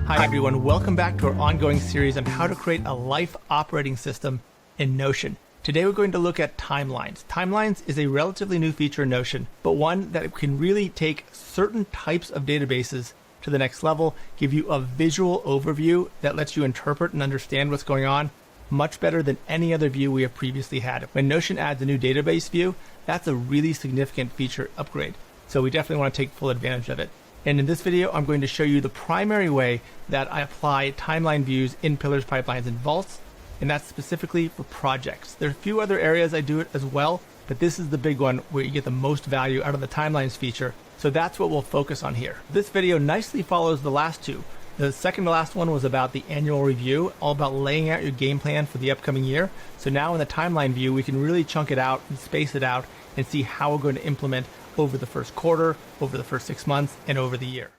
Hi everyone, welcome back to our ongoing series on how to create a life operating system in Notion. Today we're going to look at timelines. Timelines is a relatively new feature in Notion, but one that can really take certain types of databases to the next level, give you a visual overview that lets you interpret and understand what's going on much better than any other view we have previously had. When Notion adds a new database view, that's a really significant feature upgrade. So we definitely want to take full advantage of it. And in this video, I'm going to show you the primary way that I apply timeline views in pillars, pipelines, and vaults, and that's specifically for projects. There are a few other areas I do it as well, but this is the big one where you get the most value out of the timelines feature. So that's what we'll focus on here. This video nicely follows the last two. The second to last one was about the annual review, all about laying out your game plan for the upcoming year. So now in the timeline view, we can really chunk it out and space it out and see how we're going to implement over the first quarter, over the first 6 months, and over the year.